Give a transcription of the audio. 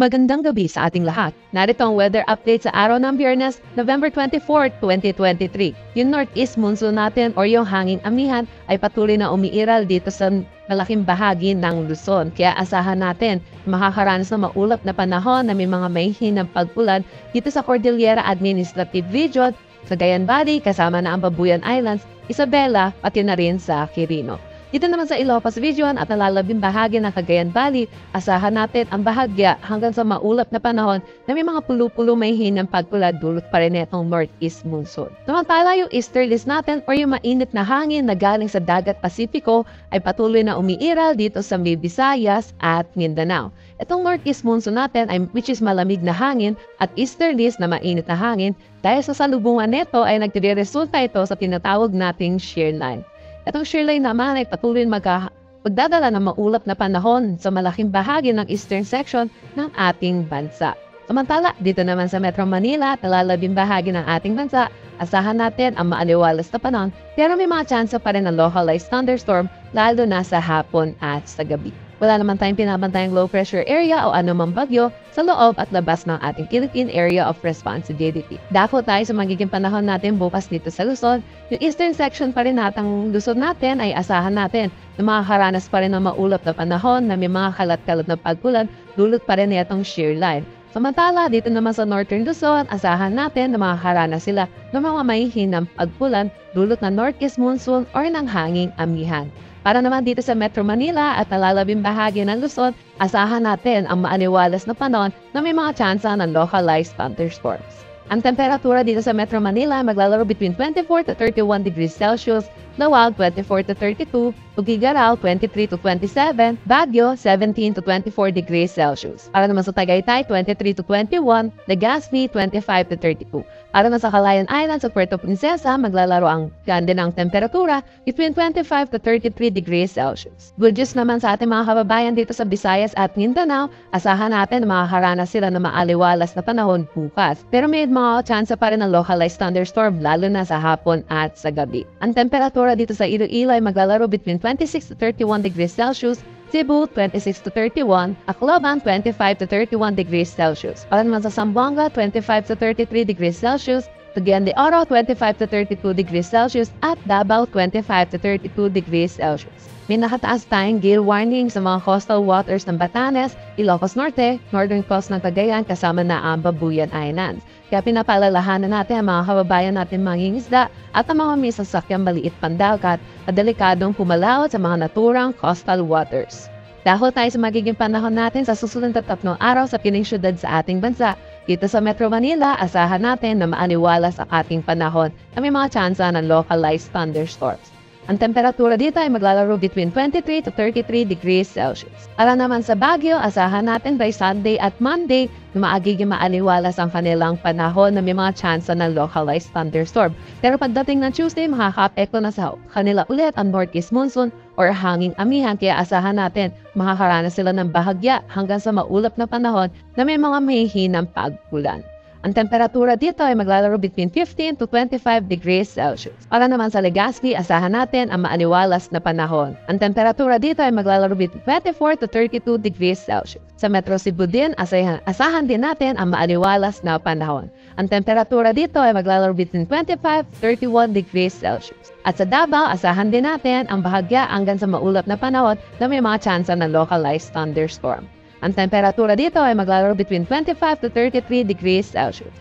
Magandang gabi sa ating lahat. Narito ang weather update sa araw ng Biyernes, November 24, 2023. Yung northeast monsoon natin or yung hanging amihan ay patuloy na umiiral dito sa malaking bahagi ng Luzon. Kaya asahan natin makakaranas ng maulap na panahon na may mga mahihinang pag-ulan dito sa Cordillera Administrative Region, sa Cagayan Valley, kasama na ang Babuyan Islands, Isabela, pati na rin sa Quirino. Dito naman sa Ilocos Region at nalalabing bahagi ng Cagayan Valley, asahan natin ang bahagya hanggang sa maulap na panahon na may mga pulo-pulo may hinang pagkulad dulot pa rin itong northeast monsoon. Samantala yung easterlies natin or yung mainit na hangin na galing sa dagat Pasipiko ay patuloy na umiiral dito sa May Visayas at Mindanao. Itong northeast monsoon natin ay which is malamig na hangin at easterlies na mainit na hangin dahil sa salubungan nito ay nagre-resulta ito sa tinatawag nating shear line. Itong shear line naman ay patuloy magdadala ng maulap na panahon sa malaking bahagi ng eastern section ng ating bansa. Samantala, dito naman sa Metro Manila at nalalabing bahagi ng ating bansa, asahan natin ang maaliwalas na panahon pero may mga tsansa pa rin ng localized thunderstorm lalo na sa hapon at sa gabi. Wala naman tayong pinabantayang low pressure area o anumang bagyo sa loob at labas ng ating Philippine Area of Responsibility. Dako tayo sa magiging panahon natin bukas dito sa Luzon. Yung eastern section pa rin natang Luzon natin ay asahan natin na makakaranas pa rin ng maulap na panahon na may mga kalat-kalat na pagkulan dulot pa rin itong shear line. Samantala, dito naman sa Northern Luzon, asahan natin na makakaranas sila ng mga mahihinang pagpulan dulot ng northeast monsoon or ng hanging amihan. Para naman dito sa Metro Manila at nalalabing bahagi ng Luzon, asahan natin ang maaliwalas na panahon na may mga tsansa ng localized thunderstorms. Ang temperatura dito sa Metro Manila ay maglalaro between 24 to 31 degrees Celsius, Lawag 24 to 32, Tuguegarao 23 to 27, Baguio 17 to 24 degrees Celsius. Para naman sa Tagaytay 23 to 21, Legazpi 25 to 32. Para naman sa Calayan Islands sa Puerto Princesa, maglalaro ang ganda ng temperatura between 25 to 33 degrees Celsius. Good news naman sa ating mga kababayan dito sa Visayas at Mindanao, asahan natin na makakaranas sila ng maaliwalas na panahon bukas. Pero may mga tsansa pa rin ng localized thunderstorm lalo na sa hapon at sa gabi. Ang temperatura dito sa Iloilo ay maglalaro between 26 to 31 degrees Celsius, Cebu 26 to 31, Acloban 25 to 31 degrees Celsius. Para naman sa Zamboanga 25 to 33 degrees Celsius, Cagayan de Oro 25 to 32 degrees Celsius at Davao 25 to 32 degrees Celsius. May nakataas tayong gale warning sa mga coastal waters ng Batanes, Ilocos Norte, Northern Coast ng Cagayan kasama na ang Babuyan Islands. Kaya pinapaalalahanan natin ang mga kababayan natin mangingisda at ang mga may sasakyang maliit pandagat at delikadong pumalaot sa mga naturang coastal waters. Dahil tayo sa magiging panahon natin sa susunod na 3 araw sa piling syudad sa ating bansa. Dito sa Metro Manila, asahan natin na maaniwalas ang ating panahon na may mga tsansa ng localized thunderstorms. Ang temperatura dito ay maglalaro between 23 to 33 degrees Celsius. Para naman sa Baguio, asahan natin by Sunday at Monday na magiging maaliwalas ang kanilang panahon na may mga tsansa ng localized thunderstorm. Pero pagdating ng Tuesday, makaka-apekto na sa kanila ulit ang northeast monsoon or hanging amihan kaya asahan natin makakaranas sila ng bahagya hanggang sa maulap na panahon na may mga mahihinang pag-ulan. Ang temperatura dito ay maglalaro between 15 to 25 degrees Celsius. Para naman sa Legazpi, asahan natin ang maaniwalas na panahon. Ang temperatura dito ay maglalaro between 24 to 32 degrees Celsius. Sa Metro Cebu din, asahan din natin ang maaniwalas na panahon. Ang temperatura dito ay maglalaro between 25 to 31 degrees Celsius. At sa Davao, asahan din natin ang bahagya hanggang sa maulap na panahon na may mga tsansa ng localized thunderstorm. Ang temperatura dito ay maglalaro between 25 to 33 degrees Celsius.